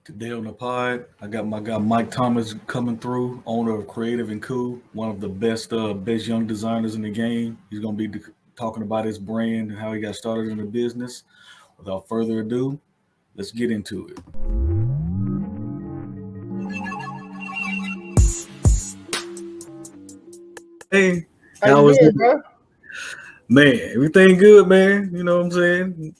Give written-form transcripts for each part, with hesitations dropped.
Today on the pod, I got my guy Mike Thomas coming through, owner of Kreadiv and Koo, one of the best young designers in the game. He's gonna be talking about his brand and how he got started in the business. Without further ado, let's get into it. Hey, How you how is doing, it, bro? man? Everything good, man. You know what I'm saying?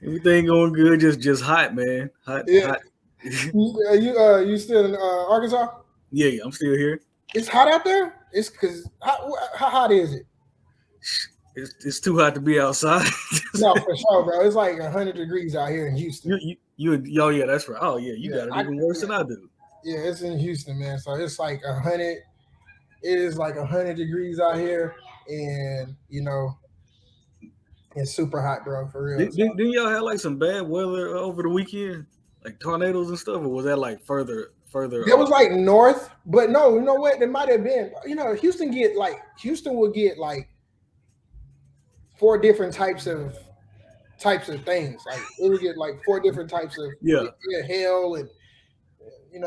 Everything going good. Just hot, man. Hot, Yeah, hot. you still in Arkansas? Yeah, I'm still here. It's hot out there. It's because how hot is it? It's too hot to be outside. No, for sure, bro. It's like 100 degrees out here in Houston. Oh yeah, that's right. Oh yeah, you Yeah, got it even worse than I do. yeah, it's in Houston, man. So it's like 100. It is like 100 degrees out here, and it's super hot, bro. For real. So, Didn't y'all have like some bad weather over the weekend, like tornadoes and stuff, or was that like further there was up? like north, but no, you know what? There might have been. Houston will get like four different types of things. Like it would get like four different types of Yeah, hail and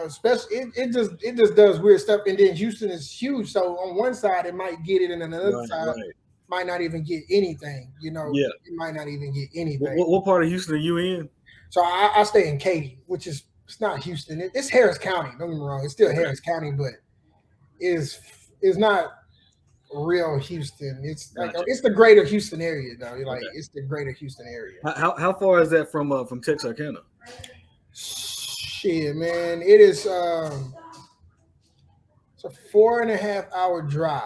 especially it just does weird stuff. And then Houston is huge, so on one side it might get it, and on another side right. might not even get anything. Yeah. It might not even get anything. What part of Houston are you in? So I stay in Katy, which is it's not Houston. It's Harris County. Don't get me wrong. It's still Okay. Harris County, but is not real Houston. It's like Gotcha. it's the greater Houston area though. Like Okay. it's the greater Houston area. How far is that from Texarkana? Shit, man, it is. It's a 4.5 hour drive.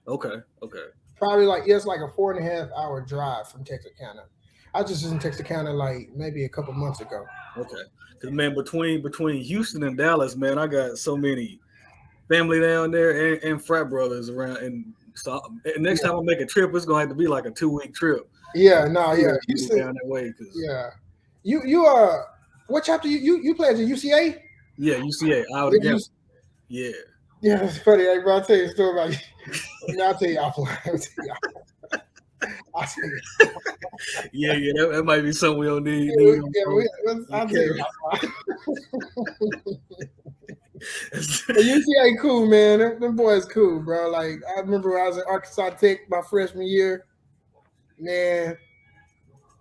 Okay. Okay. Probably like it's like a 4.5 hour drive from Texarkana. I was just in Texarkana like maybe a couple months ago. Okay. Cause man, between Houston and Dallas, man, I got so many family down there and frat brothers around. And so next Yeah, time I make a trip, it's gonna have to be like a 2 week trip. yeah, no, yeah, Get Houston. down that way, cause Yeah, you what chapter you play at the UCA? yeah, UCA, Iowa Yeah, Gamma. Yeah, yeah, it's funny. Like, bro, I'll tell you a story about you. No, I'll tell you offline. I'll tell you. yeah. That might be something we don't need. Yeah, Need on yeah, phone. I'll tell Okay. you offline. But UCA cool, man. Them boys cool, bro. Like I remember when I was at Arkansas Tech my freshman year. Man,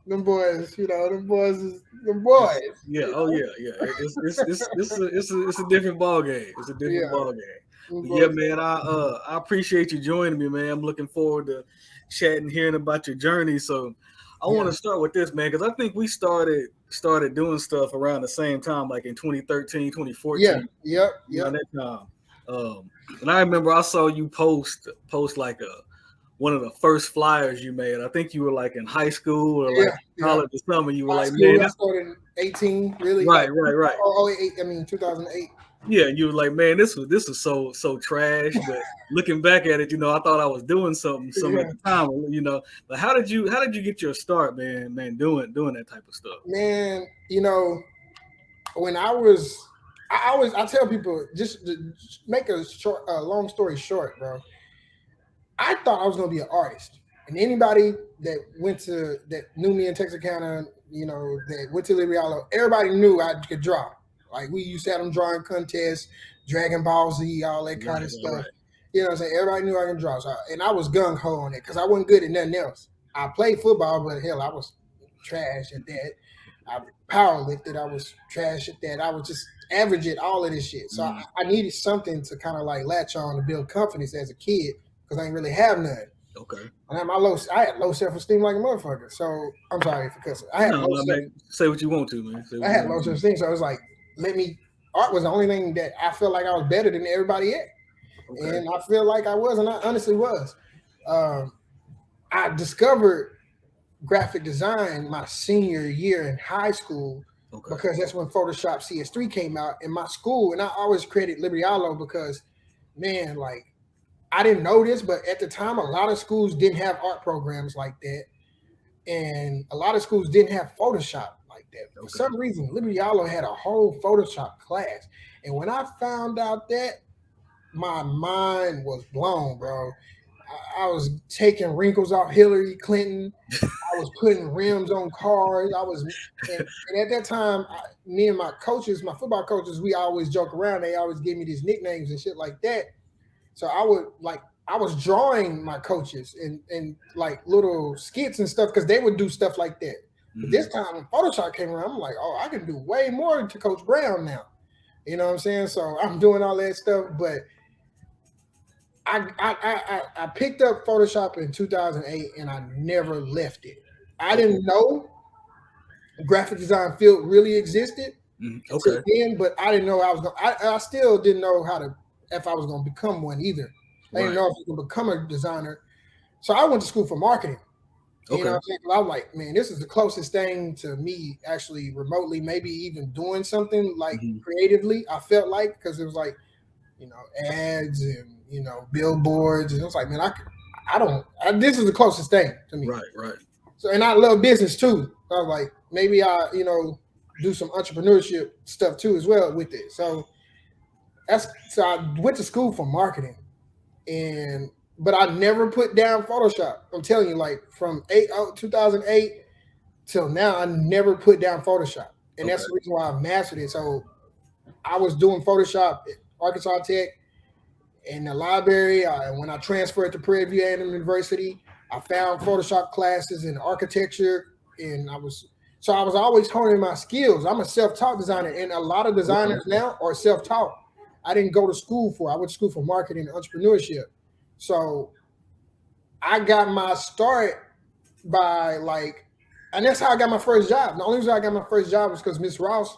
them boys. Yeah. Oh yeah. It's a different ball game. It's a different Yeah, ball game. them But yeah, boys. man, I appreciate you joining me, man. I'm looking forward to chatting, hearing about your journey. So I want Yeah, to start with this, man, because I think we started doing stuff around the same time, like in 2013, yeah, 2014, yep. around that time. And I remember I saw you post like a one of the first flyers you made. I think you were like in high school or like Yeah. college or something. You were High like, man, school. I this started in 18. Really, like right. oh, 08. I mean 2008. Yeah, you were like, man, this was so trash. But looking back at it, I thought I was doing something at Yeah, the time, But how did you get your start, man, doing that type of stuff? man. When I tell people just to make a long story short, bro. I thought I was gonna be an artist, and anybody that knew me in Texarkana, that went to Liberialo, everybody knew I could draw. Like we used to have them drawing contests, Dragon Ball Z, all that kind of stuff. Right. You know what I'm saying? Everybody knew I can draw, and I was gung ho on it because I wasn't good at nothing else. I played football, but hell, I was trash at that. I power lifted, I was trash at that. I was just average at all of this shit. So Mm, I needed something to kind of like latch on to build confidence as a kid because I didn't really have none. okay. And I had low self esteem like a motherfucker. So I'm sorry for cussing. No, man. Say what you want to, man. Say I what you had want low to. self esteem. So I was like, let me. Art was the only thing that I felt like I was better than everybody at, Okay. and I feel like I was, and I honestly was. Um, I discovered graphic design my senior year in high school Okay. because that's when Photoshop CS3 came out in my school, and I always credit Liberialo because, man, like I didn't know this, but at the time, a lot of schools didn't have art programs like that, and a lot of schools didn't have Photoshop like that. For Okay. some reason, Liberialo had a whole Photoshop class, and when I found out that, my mind was blown, bro. I was taking wrinkles off Hillary Clinton. I was putting rims on cars. And at that time, me and my coaches, my football coaches, we always joke around. They always give me these nicknames and shit like that. So I was drawing my coaches and like little skits and stuff because they would do stuff like that. But this time when Photoshop came around, I'm like, oh, I can do way more to Coach Brown now. You know what I'm saying? So I'm doing all that stuff, but I picked up Photoshop in 2008 and I never left it. I didn't know graphic design field really existed until then, but I didn't know I still didn't know if I was going to become one either. I didn't know if I was going to become a designer. So I went to school for marketing. You know what I'm saying? I was like, man, this is the closest thing to me actually remotely, maybe even doing something like creatively. I felt like, because it was like, ads and, billboards. And it was like, man, this is the closest thing to me. Right. So, and I love business too. So I was like, maybe I, do some entrepreneurship stuff too as well with it. So I went to school for marketing, but I never put down Photoshop. I'm telling you, like from 2008 till now, I never put down Photoshop. And that's the reason why I mastered it. So I was doing Photoshop at Arkansas Tech in the library. When I transferred to Prairie View A&M University, I found Photoshop classes in architecture, and I was always honing my skills. I'm a self-taught designer, and a lot of designers now are self-taught. I didn't go to school I went to school for marketing and entrepreneurship. So I got my start by and that's how I got my first job. The only reason I got my first job was because Miss Ross,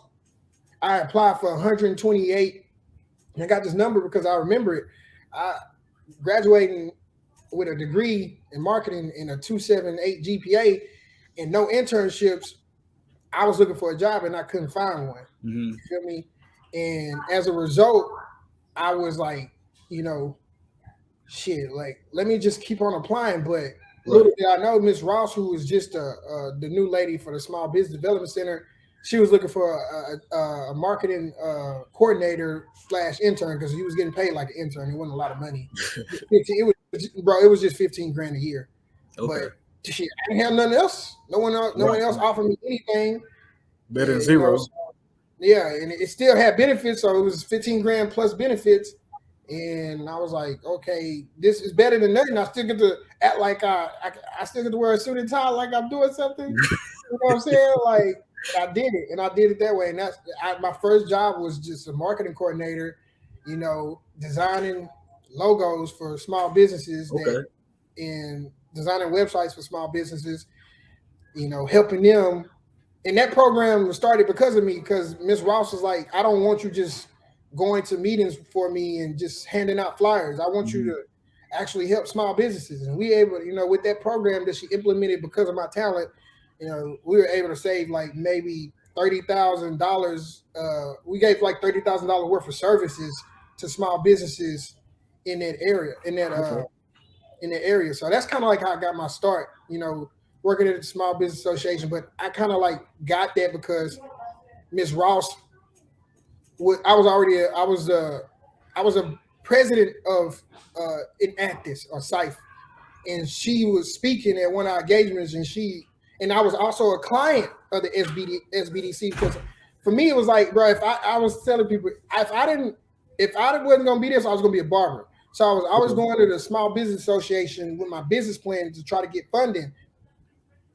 I applied for 128, and I got this number because I remember it. I graduating with a degree in marketing and a 2.78 GPA and no internships. I was looking for a job and I couldn't find one. You feel me? And as a result, I was like, shit, like, let me just keep on applying. But little did I know, Miss Ross, who was just the new lady for the Small Business Development Center, she was looking for a marketing coordinator / intern because he was getting paid like an intern. It wasn't a lot of money. It was just $15,000 a year. But shit, I didn't have nothing else. No one else offered me anything. Better than zero. And it still had benefits, so it was $15,000 plus benefits. And I was like, okay, this is better than nothing. I still get to act like I still get to wear a suit and tie like I'm doing something. You know what I'm saying? Like, I did it, and I did it that way. And my first job was just a marketing coordinator, designing logos for small businesses and designing websites for small businesses, helping them. And that program was started because of me, because Ms. Ross was like, I don't want you just going to meetings for me and just handing out flyers. I want you to actually help small businesses. And we able, with that program that she implemented because of my talent, we were able to save like maybe $30,000. We gave like $30,000 worth of services to small businesses in that area, in that area. So that's kind of like how I got my start, working at the Small Business Association. But I kind of like got that because Ms. Ross, I was a president of Enactus or SIFE, and she was speaking at one of our engagements, and I was also a client of the SBDC, because for me it was like, bro, if I was telling people, if I wasn't gonna be this, I was gonna be a barber. So I was always going to the Small Business Association with my business plan to try to get funding.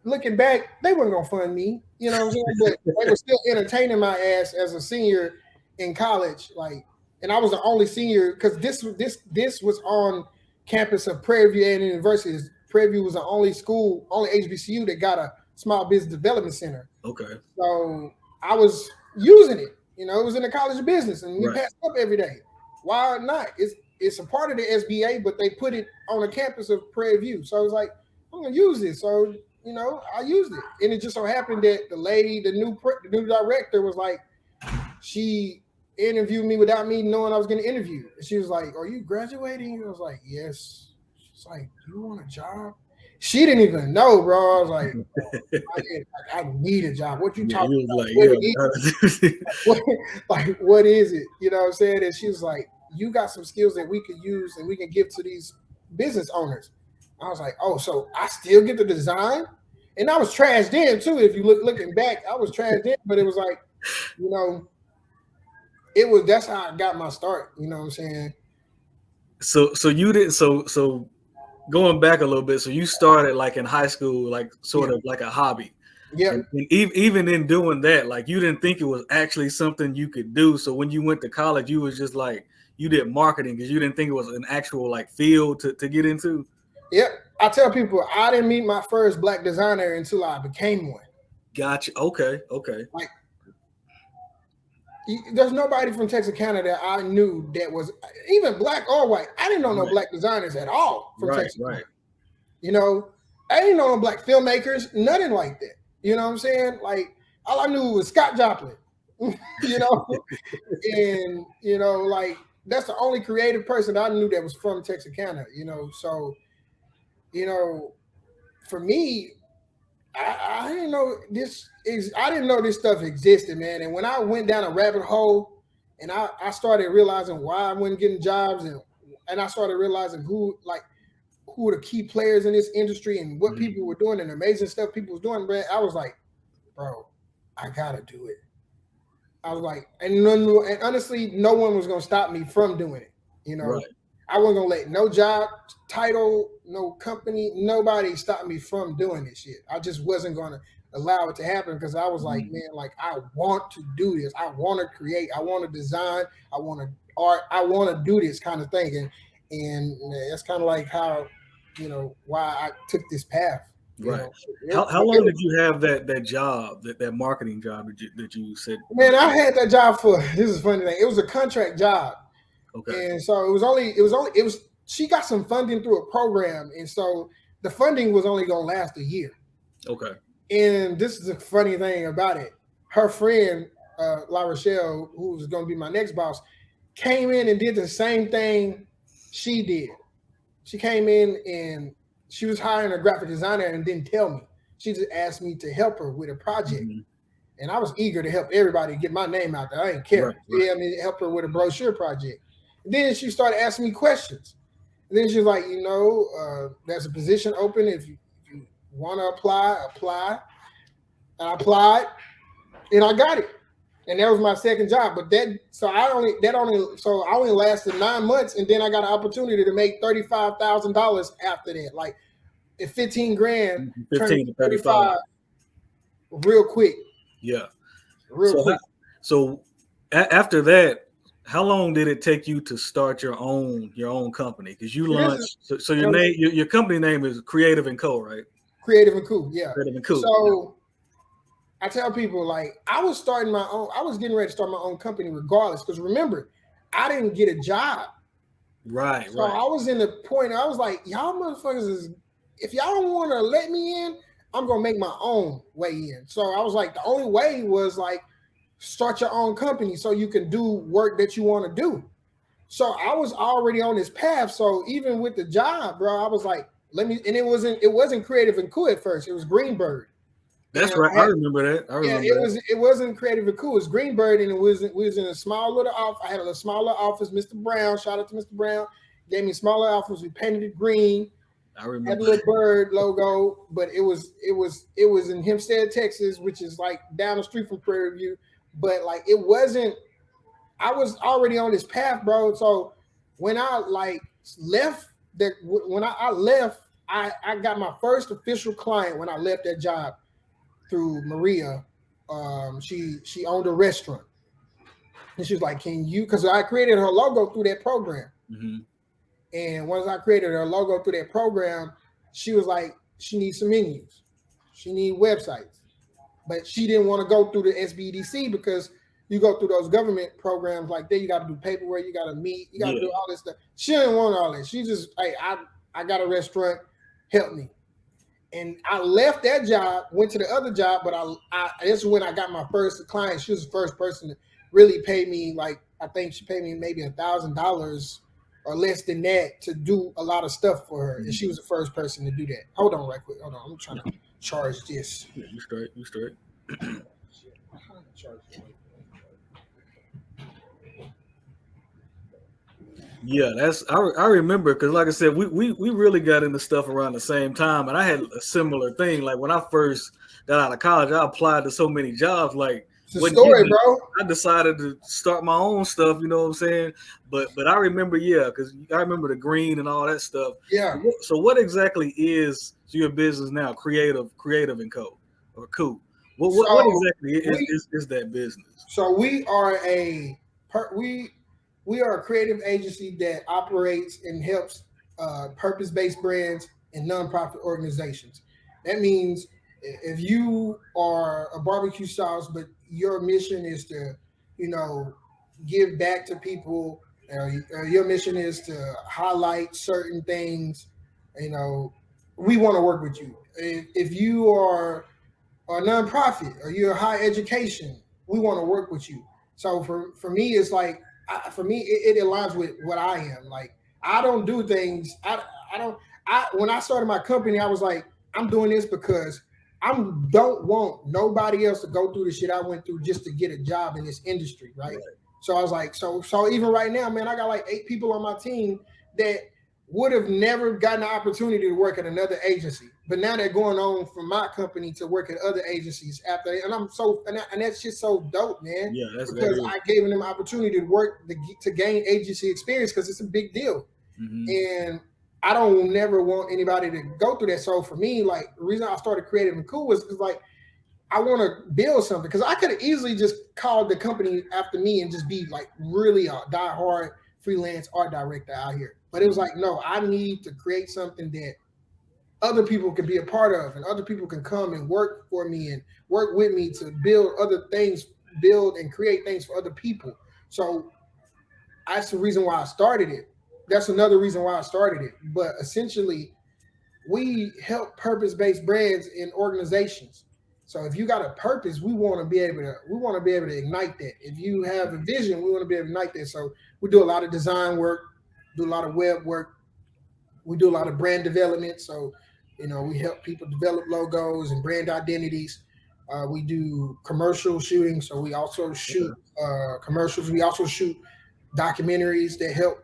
Looking back, they weren't gonna fund me, you know what I'm saying? But they were still entertaining my ass as a senior in college, and I was the only senior because this was on campus of Prairie View A&M University. Prairie View was the only HBCU that got a Small Business Development Center. Okay. So I was using it. It was in the College of Business, and we passed up every day. Why not? It's a part of the SBA, but they put it on the campus of Prairie View. So I was like, I'm gonna use this. So I used it, and it just so happened that the lady, the new director, was like, she interviewed me without me knowing I was going to interview. And she was like, "Are you graduating?" I was like, "Yes." She's like, "Do you want a job?" She didn't even know, bro. I was like, I need a job. What you talking about? What is it? You know what I'm saying? And she was like, "You got some skills that we could use and we can give to these business owners. I was like, oh, so I still get the design, and I was trashed in too. If you looking back, I was trashed in, but it was like, you know, it was that's how I got my start. You know what I'm saying? So you didn't so going back a little bit, so you started like in high school, like sort Yeah. of like a hobby. Yep. And even in doing that, like you didn't think it was actually something you could do. So when you went to college, you was just like you did marketing because you didn't think it was an actual like field to get into. Yep. I tell people I didn't meet my first black designer until I became one. Gotcha. Okay. Okay. Like, there's nobody from Texarkana that I knew that was even black or white. I didn't know no Right. black designers at all from Right. Texarkana. Right. You know, I didn't know no black filmmakers, nothing like that. You know what I'm saying? Like, all I knew was Scott Joplin. You know, and you know, like that's the only creative person I knew that was from Texarkana. You know, so you know, for me, I didn't know this is I didn't know this stuff existed, man. And when I went down a rabbit hole and I started realizing why I wasn't getting jobs and I started realizing who are the key players in this industry and what people were doing and amazing stuff people was doing, man, I was like, bro, I gotta do it. I was like, and honestly, no one was gonna stop me from doing it. You know, Right. I wasn't gonna let no job, title, no company, nobody stop me from doing this shit. I just wasn't gonna allow it to happen because I was like, man, like I want to do this. I want to create. I want to design. I want to art. I want to do this kind of thing, and that's kind of like how, you know, why I took this path. You Right. know, How long did you have that job, that marketing job that you said? man, I had that job for this is a funny thing. It was a contract job. Okay. And so it was she got some funding through a program, and so the funding was only gonna last a year. Okay. And this is the funny thing about it. Her friend, La Rochelle, who was gonna be my next boss, came in and did the same thing she did. She came in and she was hiring a graphic designer and didn't tell me. She just asked me to help her with a project. Mm-hmm. And I was eager to help everybody get my name out there. I didn't care. Right. She had me help her with a brochure project. And then she started asking me questions. And then she was like, you know, there's a position open. If you want to apply, apply. And I applied and I got it. And that was my second job. But I only lasted 9 months, and then I got an opportunity to make $35,000 after that. Like, at 15 grand, 15 to 35 real quick. Yeah. Real quick. So after that, how long did it take you to start your own company? Because you launched. So your name, your company name is Kreadiv and Koo, right? Kreadiv and Koo, yeah. Kreadiv and Koo. So I tell people, like, I was getting ready to start my own company regardless. Because remember, I didn't get a job. Right. So I was in the point. I was like, y'all motherfuckers if y'all don't want to let me in, I'm gonna make my own way in. So I was like, the only way was like start your own company so you can do work that you want to do. So I was already on this path. So even with the job, bro, I was like, let me. And it wasn't Kreadiv and Koo at first. It was Greenbird. That's right. I remember that. It wasn't Kreadiv and Koo. It was Greenbird, and we was in a small little office. I had a smaller office. Mr. Brown, shout out to Mr. Brown, gave me a smaller office. We painted it green. I remember. Had a little bird logo, but it was in Hempstead, Texas, which is like down the street from Prairie View. But like it wasn't. I was already on this path, bro. So when I like left, I got my first official client when I left that job through Maria. She owned a restaurant, and she was like, "Can you?" Because I created her logo through that program. Mm-hmm. And once I created her logo through that program, she was like, she needs some menus. She needs websites. But she didn't want to go through the SBDC because you go through those government programs like that. You got to do paperwork. You got to meet. You got to do all this stuff. She didn't want all that. She just, hey, I got a restaurant. Help me. And I left that job, went to the other job, but this is when I got my first client. She was the first person to really pay me. Like, I think she paid me maybe $1,000 or less than that to do a lot of stuff for her. And she was the first person to do that. Hold on right quick. Hold on. I'm trying to charge this. Yeah, you straight. Yeah, I remember because like I said, we really got into stuff around the same time, and I had a similar thing. Like when I first got out of college, I applied to so many jobs, like It's a wasn't getting story, it. bro. I decided to start my own stuff. You know what I'm saying? But I remember, yeah, because I remember the green and all that stuff. Yeah. So what exactly is your business now? Creative and Co. or Koo? What So exactly we is that business? So we are we are a creative agency that operates and helps purpose-based brands and nonprofit organizations. That means if you are a barbecue sauce, but your mission is to, you know, give back to people, your mission is to highlight certain things, you know, we want to work with you. If you are or a nonprofit or you're higher education, we want to work with you. So for me, it's like for me, it aligns with what I am. Like I don't do things. I don't. I when I started my company, I was like, I'm doing this because I don't want nobody else to go through the shit I went through just to get a job in this industry, right? Right. So I was like, so even right now, man, I got like 8 people on my team that would have never gotten the opportunity to work at another agency, but now they're going on from my company to work at other agencies after. And I'm so and that's just so dope, man, Yeah, that because is. I gave them opportunity to work to gain agency experience because it's a big deal, Hmm. and I don't never want anybody to go through that. So for me, like the reason I started Kreadiv and Koo was like I want to build something because I could have easily just called the company after me and just be like really a diehard freelance art director out here. But it was like, no, I need to create something that other people can be a part of and other people can come and work for me and work with me to build other things, build and create things for other people. So that's the reason why I started it. That's another reason why I started it. But essentially, we help purpose-based brands and organizations. So if you got a purpose, we want to be able to ignite that. If you have a vision, we want to be able to ignite that. So we do a lot of design work, do a lot of web work, we do a lot of brand development. So, we help people develop logos and brand identities. We do commercial shooting. So we also shoot Okay. commercials. We also shoot documentaries that help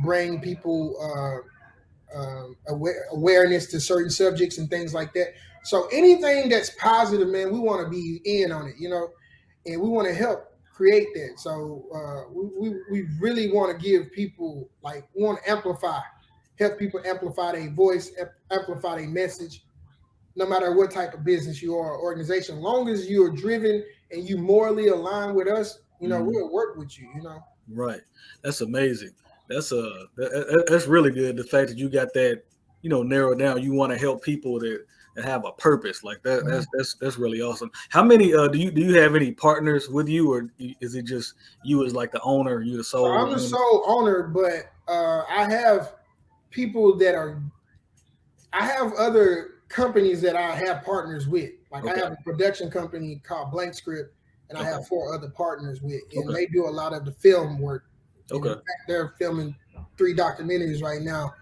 bring people awareness to certain subjects and things like that. So anything that's positive, man, we want to be in on it, and we want to help create that. So we really want to give people like we want to help people amplify their voice, amplify their message, no matter what type of business you are, or organization. As long as you're driven and you morally align with us, Mhm. we'll work with you. Right. That's amazing. That's really good. The fact that you got that, narrowed down. You want to help people that have a purpose like that. Mhm. That's really awesome. How many do you have any partners with you, or is it just you as like the owner, you the So sole I'm the owner? sole owner, but I have people that are I have other companies that I have partners with. Like I Okay. have a production company called Blank Script, and I Okay. have 4 other partners with, and Okay. they do a lot of the film work. And in Okay. fact, they're filming 3 documentaries right now.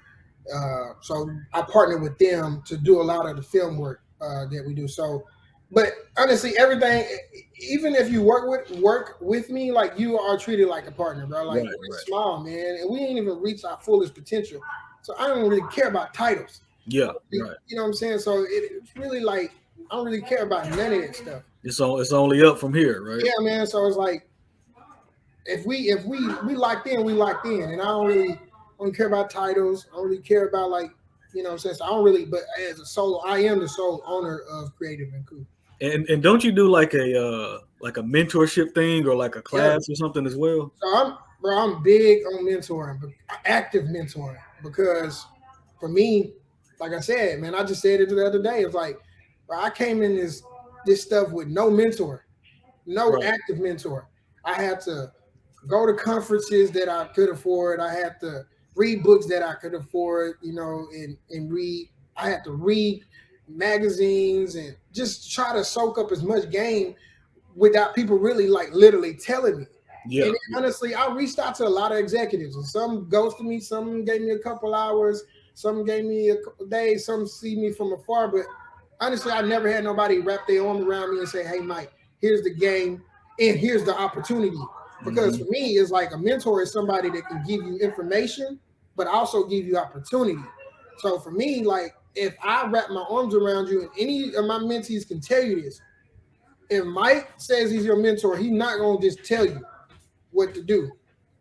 So I partner with them to do a lot of the film work that we do. So, but honestly, everything, even if you work with me, like you are treated like a partner, bro. Like Right. we're Right. small, man, and we ain't even reached our fullest potential. So I don't really care about titles. Yeah. You Right. know what I'm saying? So it's really like I don't really care about none of that stuff. It's only up from here, right? Yeah, man. So it's like if we locked in, we locked in, and I don't care about titles. I don't really care about like what I'm saying. So I don't really. But as a solo, I am the sole owner of Kreadiv and Koo. And don't you do like a mentorship thing or like a Yeah. class or something as well? So I'm big on mentoring, but active mentoring because for me, like I said, man, I just said it the other day. It's like, bro, I came in this stuff with no mentor, no Right. active mentor. I had to go to conferences that I could afford. I had to read books that I could afford, and read. I had to read magazines and just try to soak up as much game without people really like literally telling me. And Yeah. honestly, I reached out to a lot of executives, and some ghosted me, some gave me a couple hours, some gave me a couple days, some see me from afar. But honestly, I never had nobody wrap their arm around me and say, "Hey, Mike, here's the game, and here's the opportunity." Because for me, it's like a mentor is somebody that can give you information, but also give you opportunity. So for me, like if I wrap my arms around you, and any of my mentees can tell you this, if Mike says he's your mentor, he's not gonna just tell you what to do.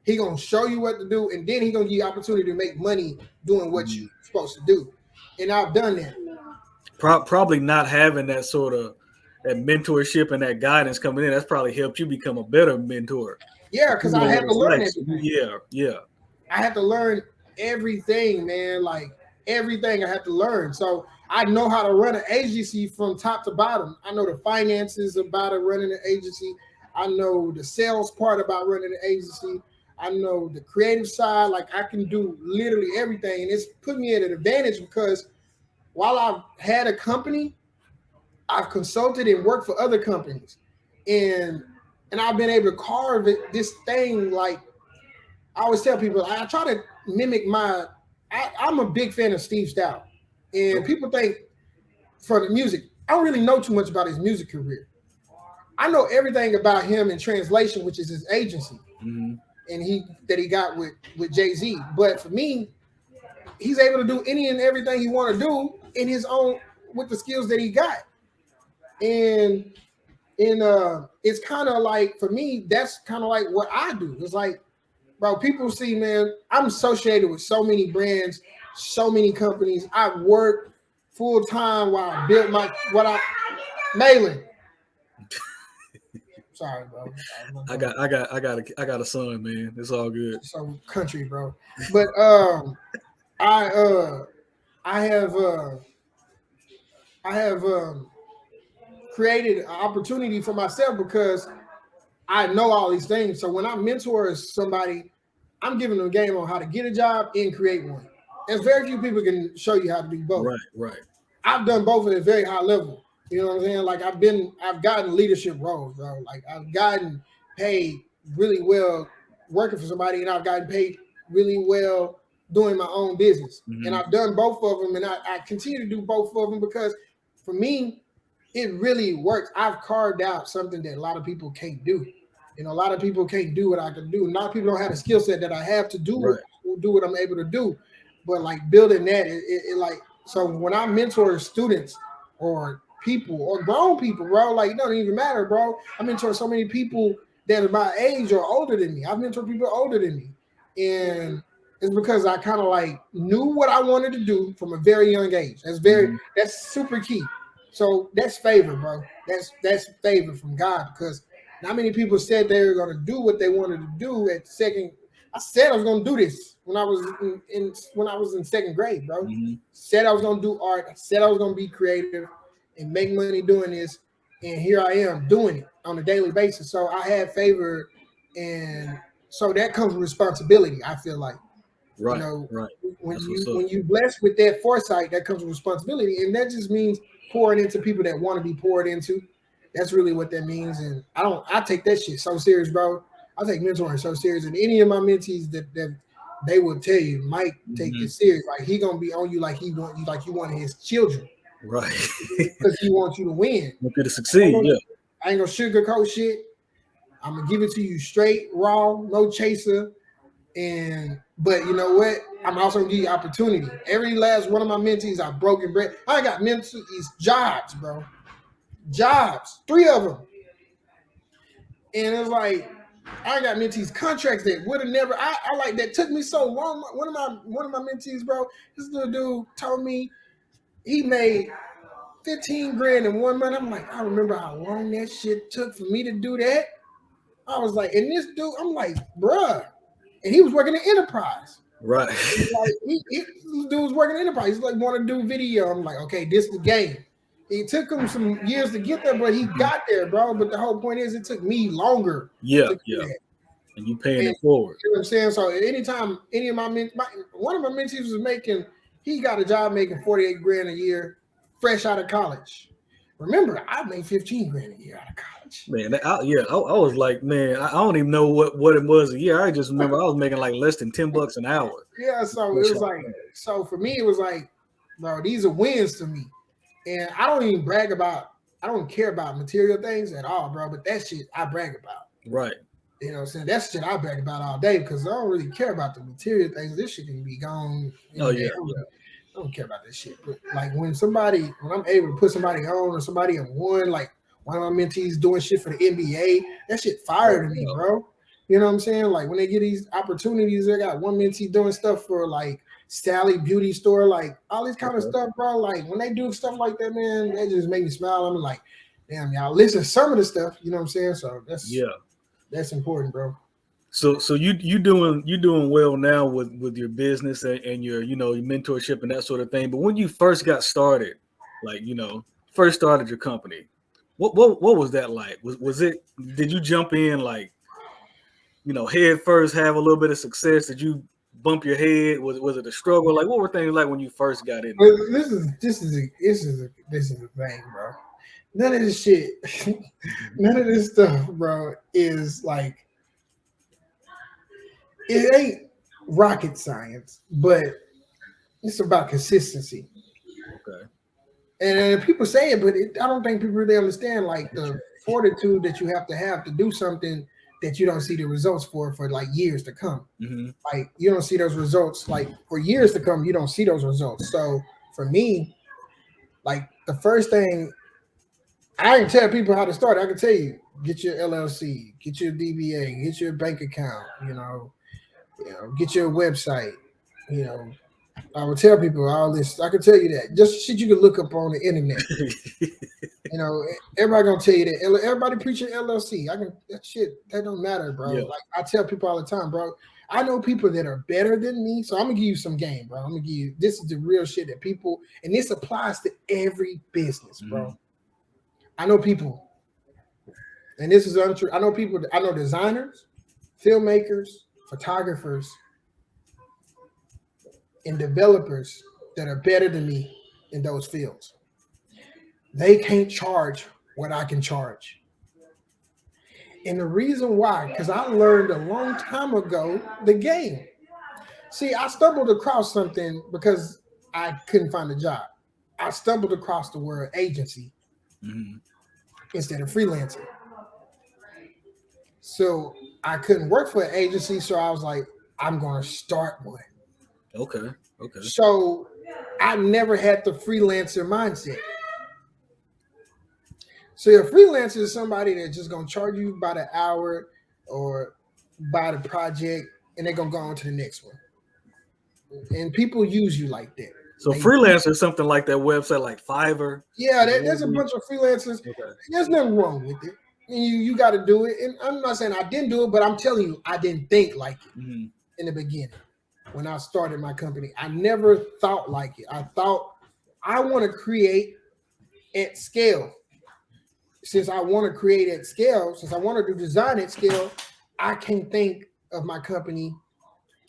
He gonna show you what to do, and then he gonna give you opportunity to make money doing what you're supposed to do. And I've done that. Probably not having that sort of that mentorship and that guidance coming in, that's probably helped you become a better mentor. Yeah, because I had to learn everything. Yeah. I had to learn everything, man. Like everything I had to learn. So I know how to run an agency from top to bottom. I know the finances about running an agency. I know the sales part about running an agency. I know the creative side. Like I can do literally everything. And it's put me at an advantage because while I've had a company, I've consulted and worked for other companies. And I've been able to carve this thing. Like I always tell people, I try to mimic I'm a big fan of Steve Stout. And people think for the music, I don't really know too much about his music career. I know everything about him in Translation, which is his agency. And he got with Jay-Z. But for me, he's able to do any and everything he want to do in his own with the skills that he got. And it's kind of like for me, that's kind of like what I do. It's like, bro, people see, man, I'm associated with so many brands, so many companies. I've worked full time while I built Malin. Sorry, bro. I got a son, man. It's all good. So country, bro. But I have created an opportunity for myself because I know all these things. So when I mentor somebody, I'm giving them a game on how to get a job and create one. There's very few people can show you how to do both. Right. I've done both at a very high level. You know what I'm saying? Like I've gotten leadership roles, bro. Like I've gotten paid really well working for somebody, and I've gotten paid really well doing my own business. And I've done both of them, and I continue to do both of them because for me, it really works. I've carved out something that a lot of people can't do. You know, a lot of people can't do what I can do. A lot of people don't have the skill set that I have to do what I'm able to do. But like building that, it like, so when I mentor students or people or grown people, bro, like it doesn't even matter, bro. I mentor so many people that are my age or older than me. I've mentored people older than me. And it's because I kind of like knew what I wanted to do from a very young age. That's super key. So that's favor, bro. That's favor from God because not many people said they were going to do what they wanted to do at second. I said I was going to do this when I was in second grade, bro. Said I was going to do art. I said I was going to be creative and make money doing this. And here I am doing it on a daily basis. So I had favor, and so that comes with responsibility, I feel like. Right, you know, right. When you blessed with that foresight, that comes with responsibility. And that just means pouring into people that want to be poured into. That's really what that means. And I take that shit so serious, bro. I take mentoring so serious. And any of my mentees that they will tell you, Mike, take this serious. Like he gonna be on you like he want you, like you one of his children. Right. Because he wants you to win. Want you to succeed, I ain't gonna sugarcoat shit. I'm gonna give it to you straight, raw, no chaser. But you know what? I'm also gonna give you opportunity. Every last one of my mentees are broken bread. I got mentees jobs, bro. Jobs, 3 of them. And it's like I got mentees contracts that would have never. I like that took me so long. One of my mentees, bro. This little dude told me he made 15 grand in 1 month. I'm like, I remember how long that shit took for me to do that. I was like, and this dude, I'm like, bruh. And he was working in Enterprise. Right. Like, this dude was working in Enterprise. He's like, want to do video. I'm like, okay, this is the game. It took him some years to get there, but he got there, bro. But the whole point is it took me longer. Yeah. And you paying it forward. You know what I'm saying? So anytime any of one of my mentees was making, he got a job making 48 grand a year, fresh out of college. Remember, I made 15 grand a year out of college. Man, I was like, man, I don't even know what it was a year. I just remember I was making like less than $10 an hour. Yeah, so it was like, so for me, it was like, bro, these are wins to me. And I don't even brag about, I don't care about material things at all, bro. But that shit I brag about. Right. You know what I'm saying? That's shit I brag about all day because I don't really care about the material things. This shit can be gone Oh any day. yeah, I don't care about this shit. But like when I'm able to put somebody on or somebody in one, like one of my mentees doing shit for the NBA, that shit fire to me, bro. You know what I'm saying? Like when they get these opportunities, I got one mentee doing stuff for like Sally Beauty Store, like all this kind of stuff, bro. Like when they do stuff like that, man, that just make me smile. I'm like, damn, y'all listen to some of the stuff, you know what I'm saying? So that's important, bro. So you doing well now with your business and your your mentorship and that sort of thing. But when you first got started, like first started your company, what was that like? Was it, did you jump in like head first, have a little bit of success? Did you bump your head? Was it a struggle? Like what were things like when you first got in there? This is the thing, bro. None of this shit, none of this stuff, bro, is like it ain't rocket science, but it's about consistency. Okay. And people say it, but I don't think people really understand like the fortitude that you have to do something that you don't see the results for like years to come. Mm-hmm. Like you don't see those results like for years to come. You don't see those results. So for me, like the first thing I can tell people how to start. I can tell you get your LLC, get your DBA, get your bank account. Get your website. You know, I would tell people all this. I can tell you that just shit you can look up on the internet. Everybody gonna tell you that. Everybody preaching LLC. That shit that don't matter, bro. Yeah. Like I tell people all the time, bro. I know people that are better than me, so I'm gonna give you some game, bro. I'm gonna give you this is the real shit that people, and this applies to every business, bro. Mm-hmm. I know people, and this is untrue. I know people. I know designers, filmmakers, photographers, and developers that are better than me in those fields. They can't charge what I can charge. And the reason why, because I learned a long time ago the game. See, I stumbled across something because I couldn't find a job. I stumbled across the word agency instead of freelancer. So I couldn't work for an agency, so I was like, I'm going to start one. Okay. So I never had the freelancer mindset. So a freelancer is somebody that's just gonna charge you by the hour or by the project, and they're gonna go on to the next one. And people use you like that. So freelancer is something like that website, like Fiverr. Yeah, there's a bunch of freelancers. Okay. There's nothing wrong with it. And you got to do it. And I'm not saying I didn't do it, but I'm telling you, I didn't think like it in the beginning when I started my company. I never thought like it. I thought I want to create at scale. Since I want to create at scale, since I want to do design at scale, I can't think of my company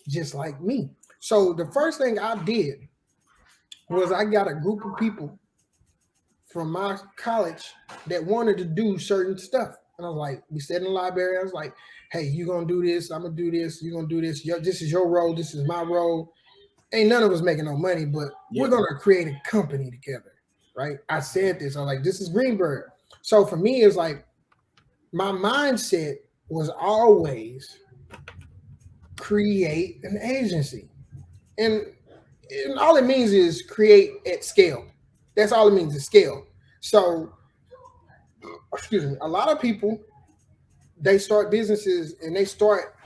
just like me. So the first thing I did was I got a group of people from my college that wanted to do certain stuff. And I was like, we sat in the library. I was like, hey, you're going to do this. I'm going to do this. You're going to do this. This is your role. This is my role. Ain't none of us making no money, but we're going to create a company together, right? I said this. I was like, this is Greenberg. So for me, it's like my mindset was always create an agency. And all it means is create at scale. That's all it means is scale. So, excuse me, a lot of people, they start businesses and they start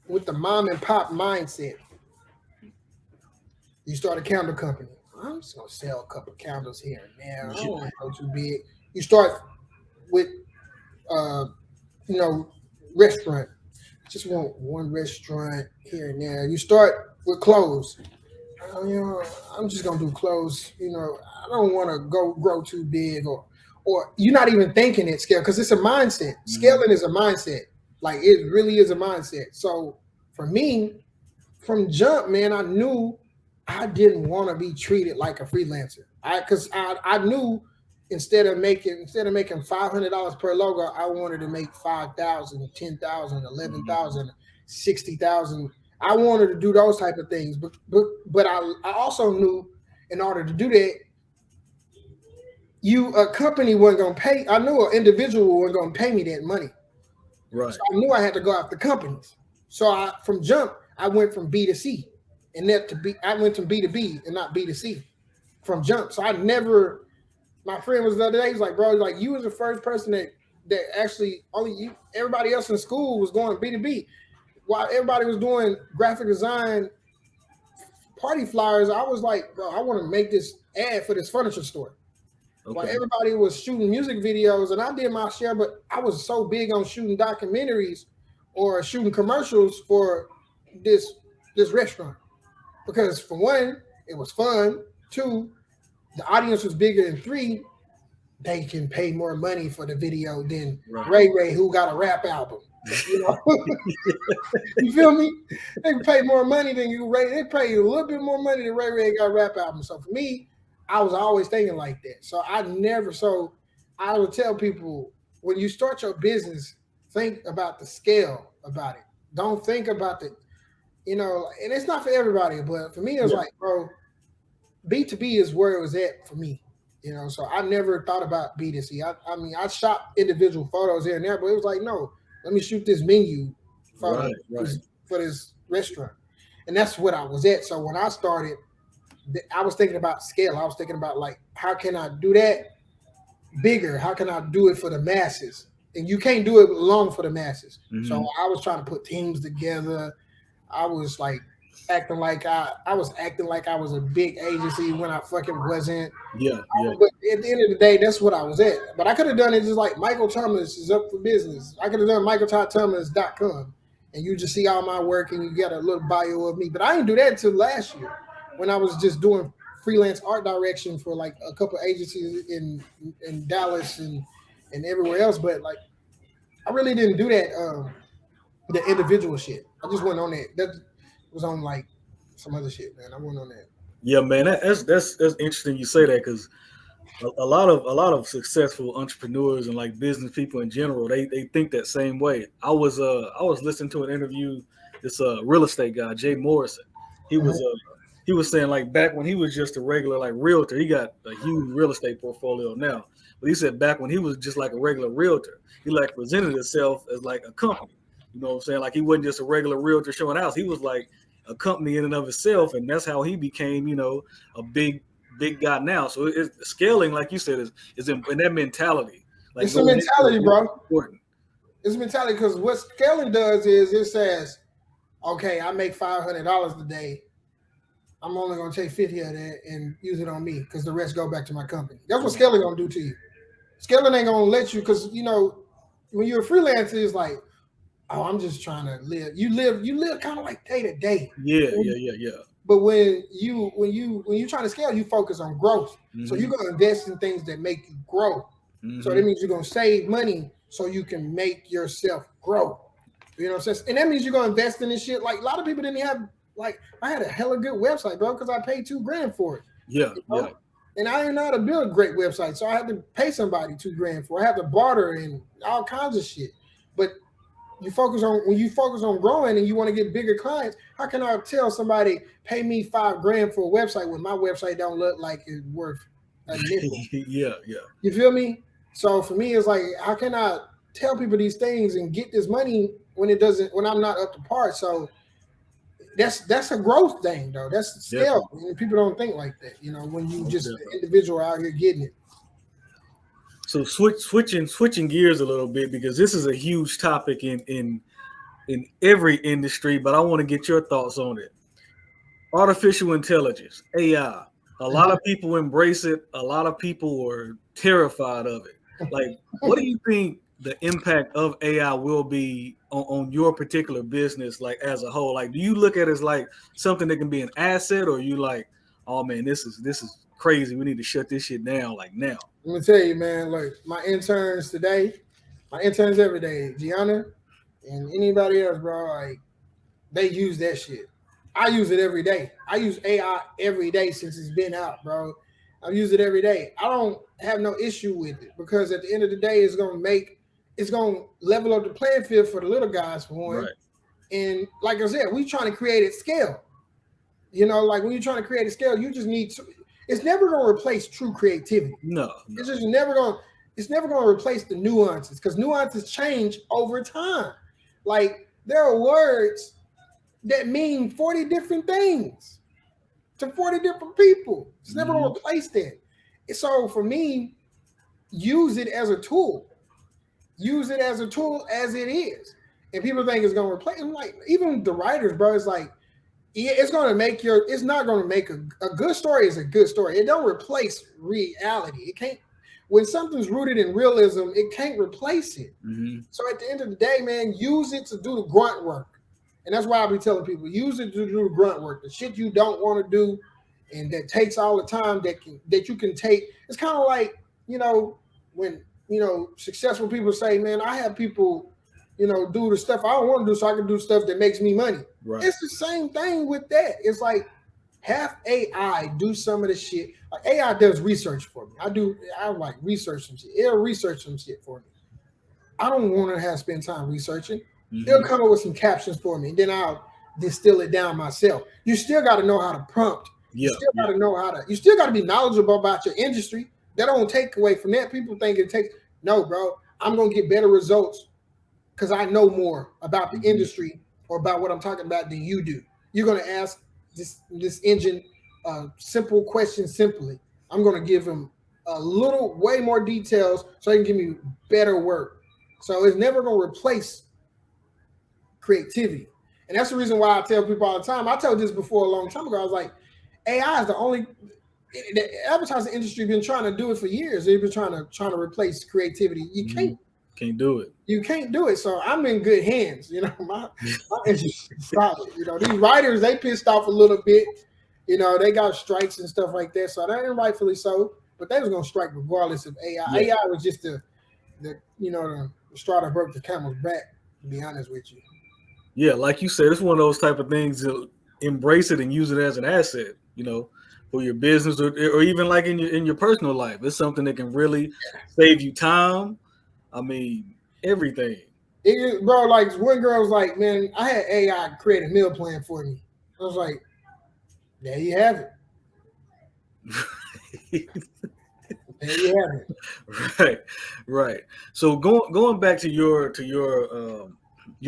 with the mom and pop mindset. You start a candle company. I'm just going to sell a couple of candles here and there. I don't want to go too big. You start with restaurant. Just want one restaurant here and there. You start with clothes. I'm just gonna do clothes. I don't want to grow too big, or you're not even thinking at scale because it's a mindset. Scaling is a mindset. Like it really is a mindset. So for me, from jump, man, I knew I didn't want to be treated like a freelancer. I knew. Instead of making $500 per logo, I wanted to make 5,000, 10,000, 11,000, 60,000. I wanted to do those type of things, but I also knew in order to do that, a company wasn't gonna pay. I knew an individual wasn't gonna pay me that money. Right. So I knew I had to go after companies. So from jump, I went from B to C, and I went from B to B and not B to C from jump. So I never. My friend was the other day. He's like, bro, like you was the first person that actually only you. Everybody else in school was going B to B, while everybody was doing graphic design party flyers. I was like, bro, I want to make this ad for this furniture store. Okay. While everybody was shooting music videos, and I did my share, but I was so big on shooting documentaries or shooting commercials for this restaurant because for one, it was fun. Two, the audience was bigger, and three, they can pay more money for the video than Ray, who got a rap album. You know, you feel me? They can pay more money than you, Ray. They pay you a little bit more money than Ray got a rap album. So for me, I was always thinking like that. So I would tell people when you start your business, think about the scale about it. Don't think about and it's not for everybody, but for me, it was like, bro, B2B is where it was at for me. So I never thought about B2C. I mean, I shot individual photos here and there, but it was like, no, let me shoot this menu photo for this restaurant. And that's what I was at. So when I started, I was thinking about scale. I was thinking about like, how can I do that bigger? How can I do it for the masses? And you can't do it alone for the masses. Mm-hmm. So I was trying to put teams together. I was like acting like I was a big agency when I fucking wasn't. Yeah. But at the end of the day, that's what I was at. But I could have done it just like Michael Thomas is up for business. I could have done michaeltoddthomas.com and you just see all my work and you get a little bio of me. But I didn't do that until last year when I was just doing freelance art direction for like a couple of agencies in Dallas and everywhere else. But like I really didn't do that the individual shit. I just went on that was on like some other shit, man. I went on that. Yeah, man, that's interesting you say that because a lot of successful entrepreneurs and like business people in general, they think that same way. I was listening to an interview, this real estate guy, Jay Morrison. He was saying like back when he was just a regular like realtor, he got a huge real estate portfolio now. But he said back when he was just like a regular realtor, he like presented himself as like a company. You know what I'm saying? Like he wasn't just a regular realtor showing house. He was like a company in and of itself, and that's how he became, a big guy now. So it's scaling, like you said, is in that mentality. Like it's a mentality, bro. Important. It's a mentality because what scaling does is it says, okay, I make $500 a day. I'm only gonna take 50 of that and use it on me because the rest go back to my company. That's what scaling gonna do to you. Scaling ain't gonna let you because when you're a freelancer, it's like, oh, I'm just trying to live. You live kind of like day to day. Yeah. But when you trying to scale, you focus on growth. Mm-hmm. So you're gonna invest in things that make you grow. Mm-hmm. So that means you're gonna save money so you can make yourself grow. You know what I'm saying? And that means you're gonna invest in this shit. Like a lot of people didn't have. Like I had a hella good website, bro, because I paid $2,000 for it. Yeah. And I didn't know how to build a great website, so I had to pay somebody $2,000 for it. I had to barter and all kinds of shit. But when you focus on growing and you want to get bigger clients, how can I tell somebody pay me $5,000 for a website when my website don't look like it's worth a nickel? Yeah. You feel me? So for me, it's like, how can I tell people these things and get this money when I'm not up to par? So that's a growth thing, though. That's the scale. And people don't think like that, when you just an individual out here getting it. So switching gears a little bit because this is a huge topic in every industry, but I want to get your thoughts on it. Artificial intelligence, AI. A lot of people embrace it. A lot of people are terrified of it. Like, what do you think the impact of AI will be on your particular business, like as a whole? Like, do you look at it as like something that can be an asset, or you like, oh man, this is crazy. We need to shut this shit down like now. Let me tell you, man, like my interns every day, Gianna and anybody else, bro, like they use that shit. I use it every day. I use AI every day since it's been out, bro. I use it every day. I don't have no issue with it because at the end of the day, it's going to level up the playing field for the little guys for one. Right. And like I said, we trying to create a scale. Like when you're trying to create a scale, you just need to. It's never going to replace true creativity. No. It's just never going. It's never going to replace the nuances because nuances change over time. Like there are words that mean 40 different things to 40 different people. It's never going to replace that. So for me, use it as a tool. Use it as a tool as it is. And people think it's going to replace. I'm like, even the writers, bro, it's like, yeah, it's going to make it's not going to make a good story is a good story. It don't replace reality. It can't, when something's rooted in realism, it can't replace it. So at the end of the day, man, use it to do the grunt work. And that's why I be telling people, use it to do the grunt work, the shit you don't want to do, and that takes all the time that you can take. It's kind of like, when successful people say, man, I have people, do the stuff I don't want to do so I can do stuff that makes me money. Right. It's the same thing with that. It's like have AI do some of the shit. Like AI does research for me. I like research some shit. It'll research some shit for me. I don't want to have spend time researching. It'll come up with some captions for me, and then I'll distill it down myself. You still got to know how to prompt. You still got to know how to. You still got to be knowledgeable about your industry. That don't take away from that. People think it takes. No, bro. I'm gonna get better results because I know more about the industry or about what I'm talking about than you do. You're gonna ask this engine simple questions simply. I'm gonna give him way more details so he can give me better work. So it's never gonna replace creativity. And that's the reason why I tell people all the time. I told this before a long time ago. I was like, AI is the only the advertising industry been trying to do it for years. They've been trying to replace creativity. You can't do it. You can't do it. So I'm in good hands. My industry is solid. These writers, they pissed off a little bit. They got strikes and stuff like that. So that ain't rightfully so. But they was gonna strike regardless of AI. AI was just the straw that broke the camel's back, to be honest with you. Yeah, like you said, it's one of those type of things to embrace it and use it as an asset, for your business or even like in your personal life. It's something that can really save you time. I mean, everything. Bro, like one girl was like, man, I had AI create a meal plan for me. I was like, there you have it. There you have it. Right. So going back to your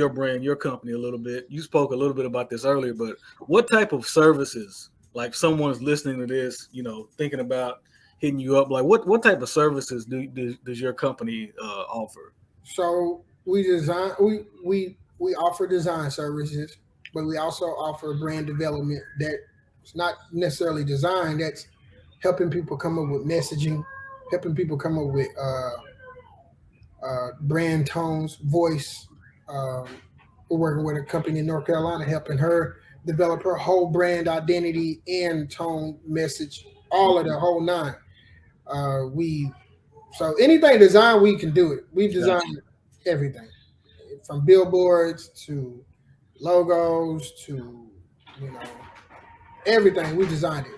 brand, your company a little bit. You spoke a little bit about this earlier, but what type of services, like someone's listening to this, thinking about hitting you up, like what type of services does your company offer? So we offer design services, but we also offer brand development that's not necessarily design, that's helping people come up with messaging, helping people come up with brand tones, voice. We're working with a company in North Carolina, helping her develop her whole brand identity and tone, message, all of the whole nine. So anything design, we can do it. We've designed everything, from billboards to logos to everything. We designed it.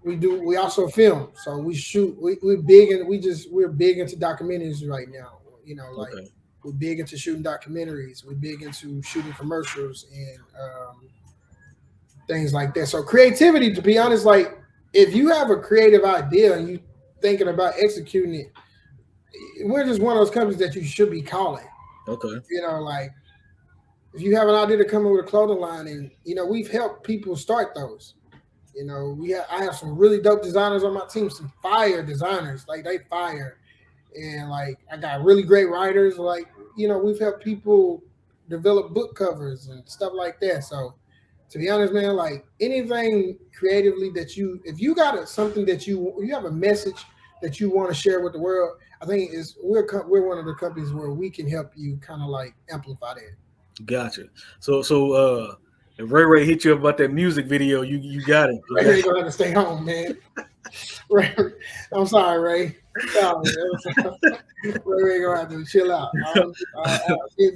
We also film, so we shoot. We're big into documentaries right now. We're big into shooting documentaries. We're big into shooting commercials and things like that. So creativity, to be honest, like if you have a creative idea and you thinking about executing it, we're just one of those companies that you should be calling. Okay. Like if you have an idea to come up with a clothing line, and we've helped people start those. I have some really dope designers on my team, some fire designers, like they fire. And like I got really great writers, like we've helped people develop book covers and stuff like that. So to be honest, man, like anything creatively that if you got something that you have a message that you want to share with the world, I think we're one of the companies where we can help you kind of like amplify that. Gotcha. So if Ray hit you up about that music video, you got it. Ray gonna have to stay home, man. Ray, I'm sorry, Ray. Ray gonna have to chill out.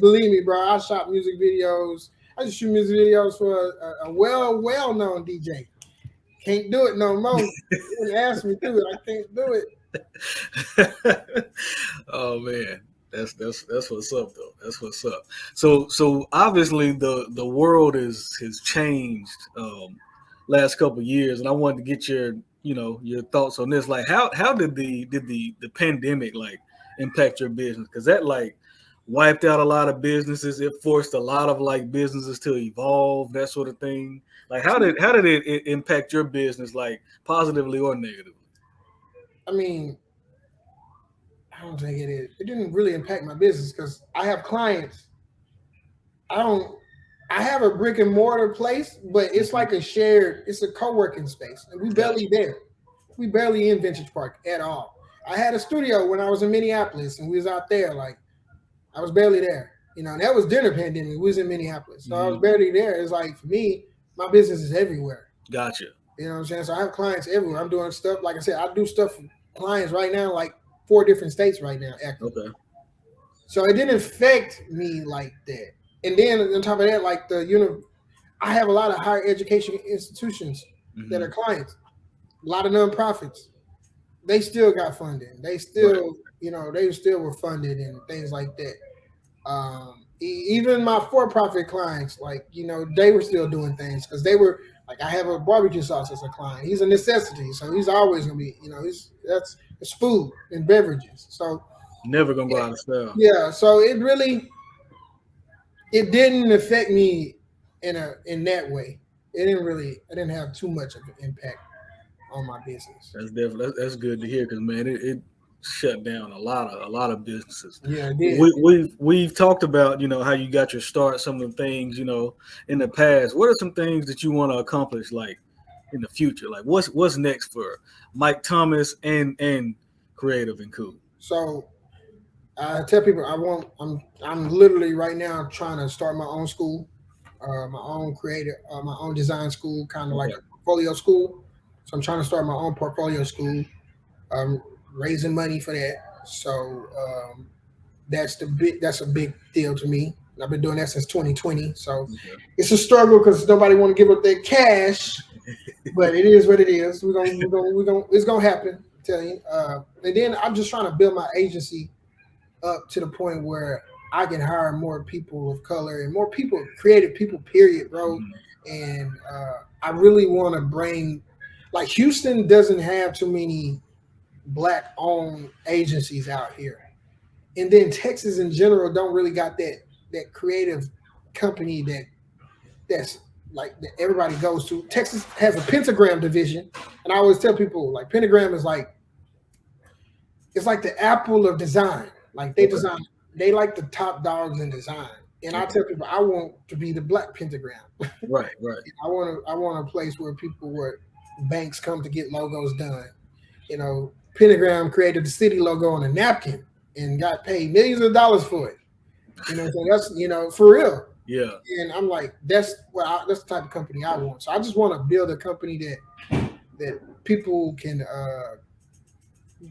Believe me, bro. I shot music videos. I just shoot music videos for a well-known DJ. Can't do it no more. You asked me to. I can't do it. Oh man, that's what's up though. That's what's up. So obviously the world has changed last couple of years, and I wanted to get your thoughts on this. Like, how did the pandemic like impact your business? Because that like wiped out a lot of businesses. It forced a lot of like businesses to evolve, that sort of thing. Like, how did it impact your business, like positively or negatively? I mean, I don't think it didn't really impact my business because I have clients. I don't. I have a brick and mortar place, but it's Mhm. like it's a co-working space, and we barely Gotcha. there. We barely in Vintage Park at all. I had a studio when I was in Minneapolis, and we was out there. Like I was barely there. And that was dinner pandemic. We was in Minneapolis, so I was Hmm. barely there. It's like for me, my business is everywhere. Gotcha. You know what I'm saying? So I have clients everywhere. I'm doing stuff. Like I said, I do stuff for clients right now, like 4 different states right now, actively. Okay. So it didn't affect me like that. And then on top of that, like I have a lot of higher education institutions that Hmm. are clients. A lot of nonprofits. They still got funding. Right. They still were funded and things like that. Even my for-profit clients, like they were still doing things because they were like, I have a barbecue sauce as a client. He's a necessity, so he's always gonna be, it's food and beverages. So Never gonna go out of style. yeah, so it didn't affect me in that way. I didn't have too much of an impact on my business. That's definitely that's good to hear because man, it shut down a lot of businesses. Yeah, it did. We've talked about how you got your start, some of the things in the past. What are some things that you want to accomplish like in the future? Like what's next for Mike Thomas and Kreadiv and Koo? So I tell people I'm literally right now trying to start my own school, my own my own design school, kind of like Okay. a portfolio school. So I'm trying to start my own portfolio school. I'm raising money for that. So that's a big deal to me. I've been doing that since 2020. So Okay. it's a struggle because nobody want to give up their cash, but it is what it is. It's gonna happen. I tell you. And then I'm just trying to build my agency up to the point where I can hire more people of color and more people, creative people, period, bro. Mhm. And I really want to bring, like, Houston doesn't have too many black owned agencies out here. And then Texas in general don't really got that creative company that's like that everybody goes to. Texas has a pentagram division, and I always tell people like pentagram is like it's like the Apple of design. Like Okay. they like the top dogs in design. And I Okay. tell people I want to be the black pentagram. Right. Right. I want a place where banks come to get logos done. Pentagram created the city logo on a napkin and got paid millions of dollars for it. So that's for real. Yeah. And I'm like, that's the type of company I want. So I just want to build a company that people can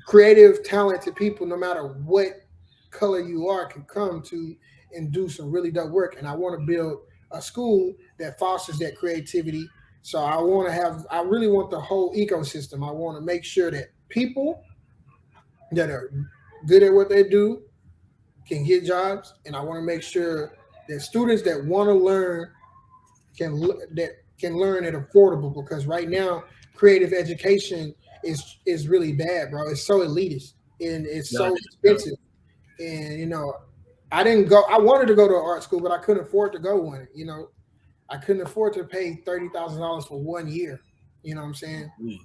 creative, talented people, no matter what color you are, can come to and do some really dope work. And I want to build a school that fosters that creativity. So I really want the whole ecosystem. I want to make sure that people that are good at what they do can get jobs, and I want to make sure that students that want to learn that can learn at affordable. Because right now, creative education is really bad, bro. It's so elitist and it's so Gotcha. Gotcha. expensive. And I didn't go. I wanted to go to an art school, but I couldn't afford to go one. I couldn't afford to pay $30,000 for 1 year. You know what I'm saying? Mm.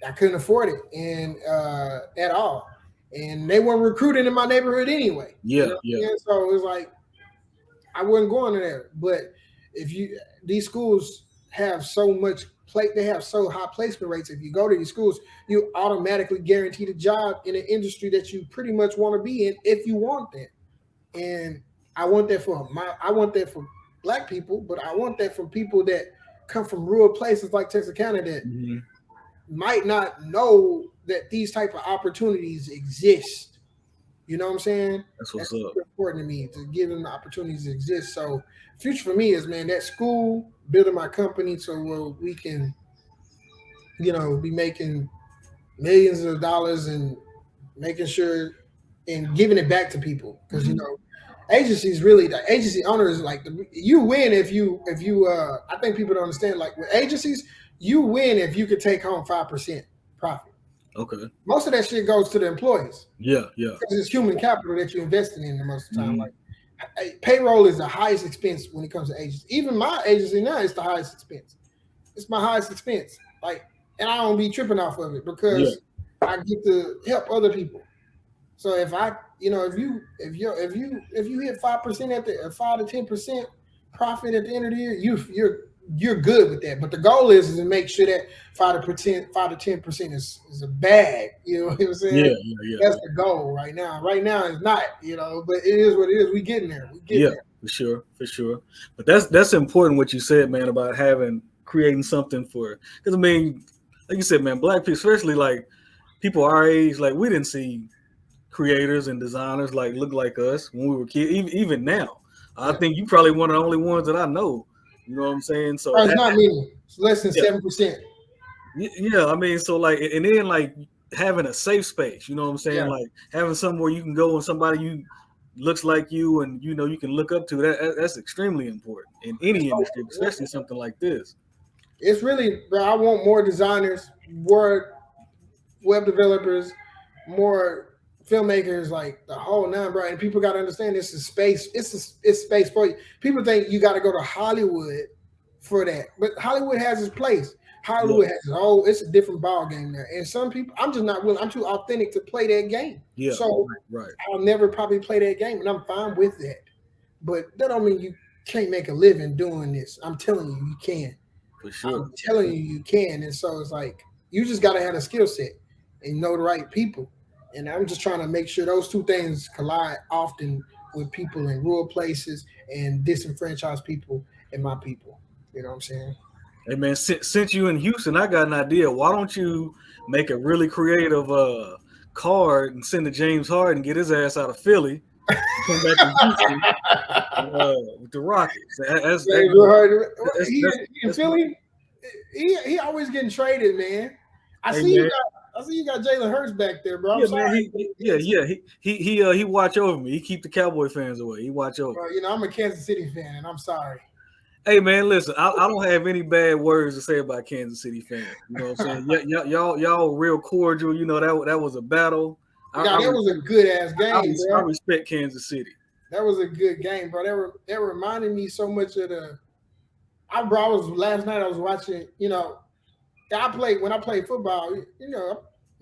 I couldn't afford it, and at all. And they weren't recruiting in my neighborhood anyway. You Yeah. know what I'm Yeah. saying? So it was like I wasn't going to there. But if these schools have so much they have so high placement rates. If you go to these schools, you automatically guaranteed a job in an industry that you pretty much want to be in if you want that. And I want that for black people, but I want that for people that come from rural places like Texarkana that Hmm. might not know that these type of opportunities exist. You know what I'm saying? That's That's what's up. super important to me to give them the opportunities to exist. So future for me is, man, that school, building my company so where we can, be making millions of dollars and making sure and giving it back to people. Because Hmm. agencies really, the agency owners, like, you win if you I think people don't understand, like, with agencies, you win if you could take home 5%. profit. Okay. Most of that shit goes to the employees. Yeah. Because it's human capital that you're investing in the most of the time. Mhm. Like payroll is the highest expense when it comes to agency. Even my agency now is the highest expense. It's my highest expense. Like, and I don't be tripping off of it because I get to help other people. So if I, if you hit 5% at the 5 to 10% profit at the end of the year, you're good with that. But the goal is to make sure that 5 to 10% is a bag. You know what I'm saying? Yeah. That's the goal right now. Right now it's not, but it is what it is. We getting there. There. For sure. But that's important what you said, man, about creating something because I mean, like you said, man, black people, especially like people our age, like we didn't see creators and designers like look like us when we were kids. Even now, I think you probably one of the only ones that I know. You know what I'm saying? So it's not many. It's less than 7%. Yeah, I mean, so like, and then like having a safe space. You know what I'm saying? Like having somewhere you can go and somebody you looks like you and you can look up to. That's extremely important in any industry, especially something like this. It's really, bro. I want more designers, more web developers, more filmmakers, like the whole nine, bro. And people got to understand this is space. It's space for you. People think you got to go to Hollywood for that, but Hollywood has its place. Hollywood has it's a different ball game there. And some people, I'm just not willing. I'm too authentic to play that game. Yeah. So I'll never probably play that game, and I'm fine with that. But that don't mean you can't make a living doing this. I'm telling you, you can. For sure. I'm telling you can. And so it's like you just got to have a skill set and know the right people. And I'm just trying to make sure those two things collide often with people in rural places and disenfranchised people and my people. You know what I'm saying? Hey man, since you in Houston, I got an idea. Why don't you make a really creative card and send to James Harden and get his ass out of Philly, come back to Houston with the Rockets? That's in Philly. He always getting traded, man. I see you got Jalen Hurts back there, bro. I'm sorry. Man, he watch over me. He keep the Cowboy fans away. He watch over. Bro, I'm a Kansas City fan, and I'm sorry. Hey man, listen, I don't have any bad words to say about Kansas City fans. You know what I'm saying? Y'all real cordial. You know that was a battle. That was a good ass game. I respect Kansas City. That was a good game, bro. That reminded me so much of last night I was watching. When I played football.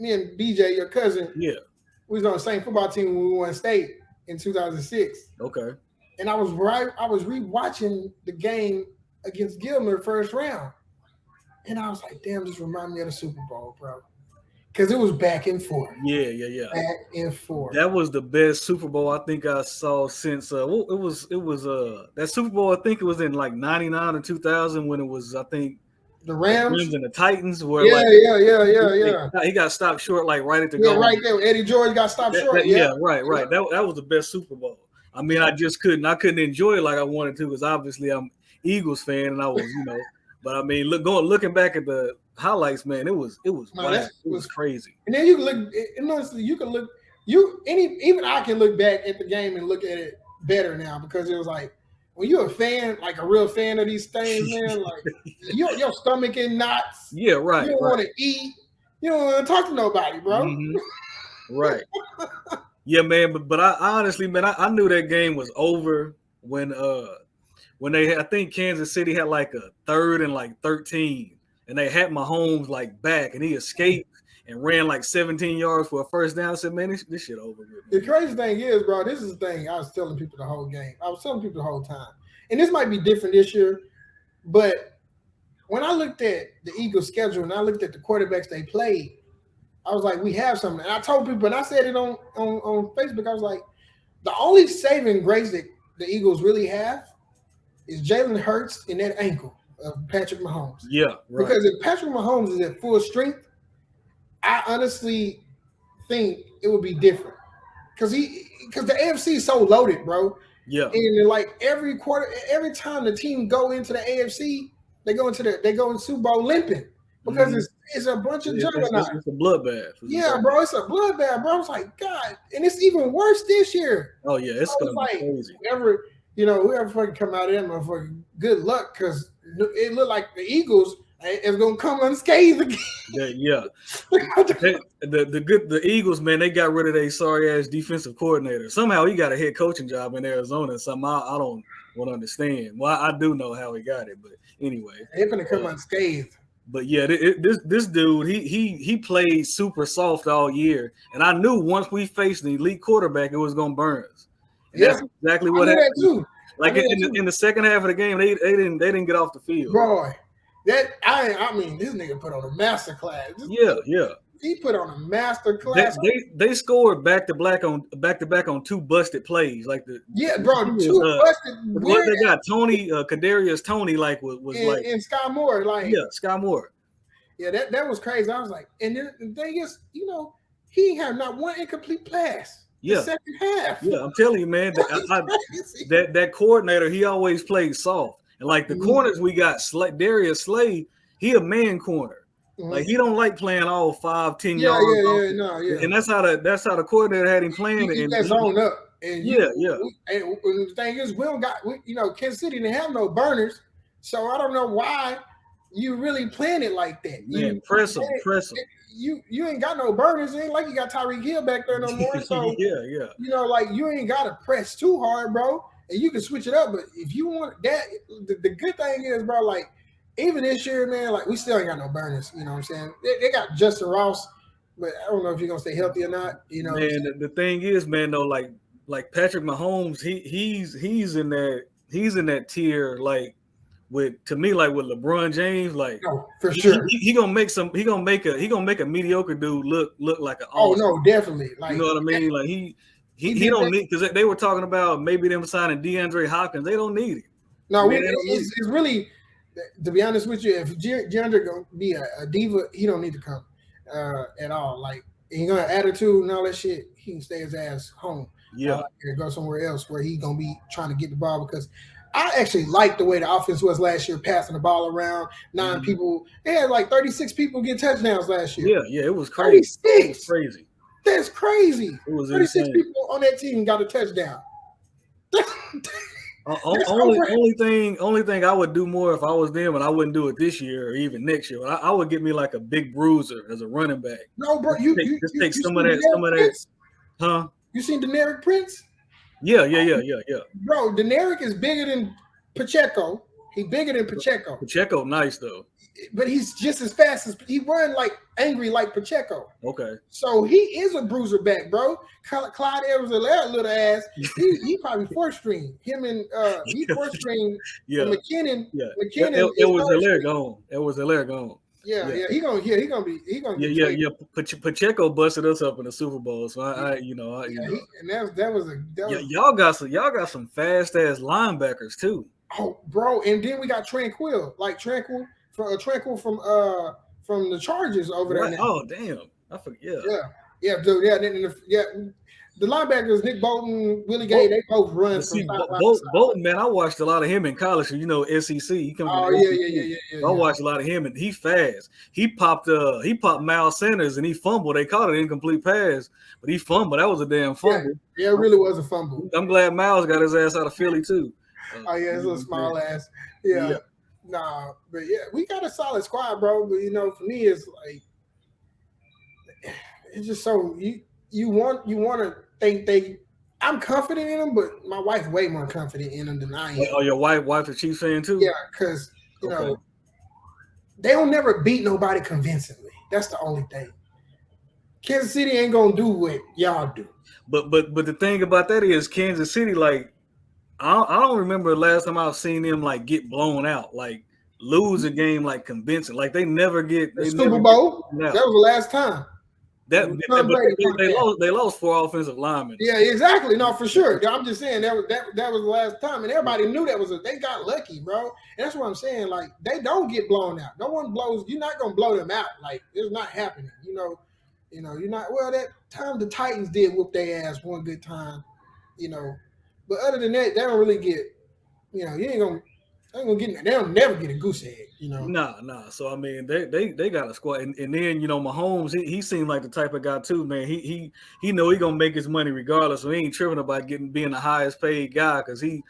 Me and BJ, your cousin. Yeah. We was on the same football team when we won state in 2006. Okay. And I was rewatching the game against Gilmer first round. And I was like, damn, this reminds me of the Super Bowl, bro. Because it was back and forth. Yeah. Back and forth. That was the best Super Bowl I think I saw since it was that Super Bowl, I think it was in like 99 or 2000 when it was, I think, the Rams and the Titans were yeah. He got stopped short like right at the goal. Right there. Eddie George got stopped short. Right. That was the best Super Bowl. I mean, I couldn't enjoy it like I wanted to because obviously I'm Eagles fan and I was, but I mean, looking back at the highlights, man, it was crazy. And then you can look, honestly, even I can look back at the game and look at it better now because it was like when you're a fan, like a real fan of these things, man, like your stomach in knots. Yeah, right. You don't want to eat. You don't want to talk to nobody, bro. Mm-hmm. Right. Yeah, man, but I honestly, man, I knew that game was over when I think Kansas City had like a 3rd and like 13, and they had Mahomes like back, and he escaped and ran like 17 yards for a first down. I said, man, this shit over with. The crazy thing is, bro, this is the thing I was telling people the whole game. I was telling people the whole time, and this might be different this year, but when I looked at the Eagles' schedule and I looked at the quarterbacks they played, I was like, we have something. And I told people, and I said it on Facebook, I was like, the only saving grace that the Eagles really have is Jalen Hurts and that ankle of Patrick Mahomes. Yeah, right. Because if Patrick Mahomes is at full strength, I honestly think it would be different. Because the AFC is so loaded, bro. Yeah. And like every time the team go into the AFC, they go in Super Bowl limping. Because it's a bunch of juggernauts. It's a bloodbath. Bro, it's a bloodbath, bro. I was like, God, and it's even worse this year. Oh yeah, it's gonna be crazy. Whoever fucking come out of that motherfucker, good luck, because it looked like the Eagles It's gonna come unscathed again. Yeah. The Eagles, man, they got rid of their sorry ass defensive coordinator. Somehow he got a head coaching job in Arizona. Somehow I don't want to understand. Well, I do know how he got it, but anyway, They're gonna come unscathed. But yeah, this dude, he played super soft all year, and I knew once we faced the elite quarterback, it was gonna burn us. And that's exactly what happened. Too. Like in the second half of the game, they didn't get off the field. Boy, I mean, this nigga put on a master class. Yeah. He put on a master class. They scored back to back on two busted plays. Like two busted. What they got? Tony, Kadarius Tony, like was like and Sky Moore, like Sky Moore. Yeah, that was crazy. I was like, and then the thing is, he had not one incomplete pass. Yeah, the second half. Yeah, I'm telling you, man, that coordinator, he always plays soft. And like the corners we got, Darius Slay, he a man corner. Like he don't like playing all 5-10 yards. Yeah. And that's how the coordinator had him playing. He got zone up. And yeah. And the thing is, Kansas City didn't have no burners, so I don't know why you really playing it like that. Man, press them. You ain't got no burners. It ain't like you got Tyreek Hill back there no more. So yeah. Like you ain't got to press too hard, bro. And you can switch it up. But if you want that, the good thing is, bro, like. Even this year, man, like we still ain't got no burners. You know what I'm saying? They got Justin Ross, but I don't know if he's gonna stay healthy or not. Man, the thing is, man, though, like Patrick Mahomes, he's in that tier, like with LeBron James, like for sure. He gonna make a mediocre dude look like an awesome. Oh no, definitely. Like you know what I mean? Like he don't need, because they were talking about maybe them signing DeAndre Hopkins. They don't need it. No, it's really. To be honest with you, if DeAndre gonna be a diva, he don't need to come at all. Like he gonna have attitude and all that shit. He can stay his ass home. Yeah, and go somewhere else where he gonna be trying to get the ball. Because I actually like the way the offense was last year, passing the ball around. 9 people. They had like 36 people get touchdowns last year. Yeah, it was crazy. 36. It was crazy. That's crazy. It was 36 insane. people on that team got a touchdown. Only thing I would do more if I was them, and I wouldn't do it this year or even next year. I would get me like a big bruiser as a running back. No, bro, just take some of that. Huh? You seen Deneric Prince? Yeah. Bro, Deneric is bigger than Pacheco. He's bigger than Pacheco. Pacheco, nice though. But he's just as fast as he run like angry like Pacheco. Okay. So he is a bruiser back, bro. Clyde Edwards-Helaire little ass. He probably 4th string. Him and he 4th string. Yeah. McKinnon. Yeah. McKinnon. It was Helaire gone. It was Helaire gone. Yeah. He gonna Yeah. Pacheco busted us up in the Super Bowl, so y'all got some fast ass linebackers too. Oh, bro, and then we got Tranquil from the Chargers over there. Now. Oh, damn! I forget. Yeah. The linebackers, Nick Bolton, Willie Gay, they both run. Bolton, man, I watched a lot of him in college. SEC. He comes. Yeah. I watched a lot of him, and he fast. He popped Miles Sanders, and he fumbled. They caught an incomplete pass, but he fumbled. That was a damn fumble. Yeah, it really was a fumble. I'm glad Miles got his ass out of Philly too. His little small ass. Yeah. Nah, but yeah, we got a solid squad, bro. But for me, it's like it's just so you want to think I'm confident in them, but my wife's way more confident in them than I am. Oh, your wife's a Chiefs fan too? Yeah, because they don't never beat nobody convincingly. That's the only thing. Kansas City ain't gonna do what y'all do. But the thing about that is Kansas City, like I don't remember the last time I've seen them like get blown out, like lose a game like convincing. Like they never get Super Bowl. That was the last time. They lost 4 offensive linemen. Yeah, exactly. No, for sure. I'm just saying that was the last time, and everybody knew that was they got lucky, bro. And that's what I'm saying. Like they don't get blown out. No one blows. You're not gonna blow them out. Like it's not happening. You're not. Well, that time the Titans did whoop their ass one good time. But other than that, they don't really get. You ain't gonna get. They don't never get a goose egg. Nah. So I mean, they got a squad, and then Mahomes, he seemed like the type of guy too, man. He know he gonna make his money regardless, so he ain't tripping about being the highest paid guy because he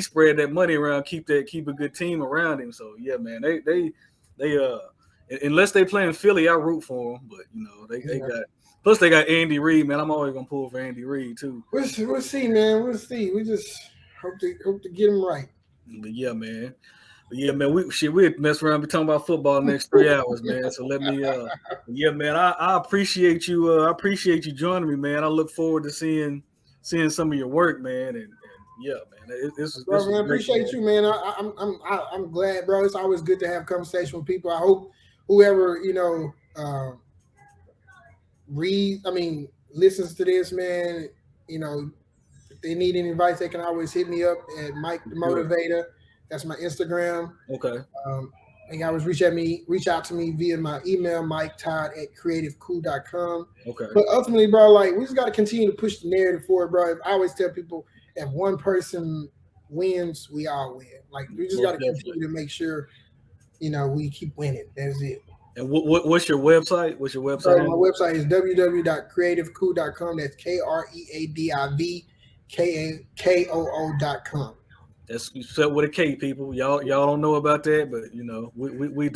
spread that money around, keep a good team around him. So yeah, man, They unless they play in Philly, I root for them. But they Yeah. got plus they got Andy Reid, man. I'm always gonna pull for Andy Reid too. We'll see, man. We'll see. We just hope to get him right. But yeah, man. But yeah, man. We'd mess around, be talking about football the next 3 hours, man. So let me yeah, man. I appreciate you. I appreciate you joining me, man. I look forward to seeing some of your work, man. And yeah, man. This Bro, was man, great, appreciate man. you, man. I'm glad, bro. It's always good to have conversation with people. I hope whoever listens to this, man. If they need any advice, they can always hit me up at Mike the Motivator. That's my Instagram. Okay. They can always reach out to me via my email, MikeTodd@CreadiveKoo.com. Okay. But ultimately, bro, like we just got to continue to push the narrative forward, bro. I always tell people, if one person wins, we all win. Like we just got to continue to make sure, we keep winning. That's it. And what's your website? What's your website? So my website is www.kreadivkoo.com. That's KreadivKoo.com. That's spelled with a K, people. Y'all don't know about that, but we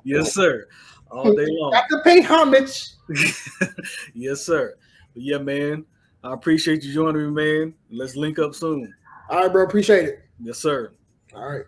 yes, sir. All day long. Got to pay homage. Yes, sir. But yeah, man. I appreciate you joining me, man. Let's link up soon. All right, bro. Appreciate it. Yes, sir. All right.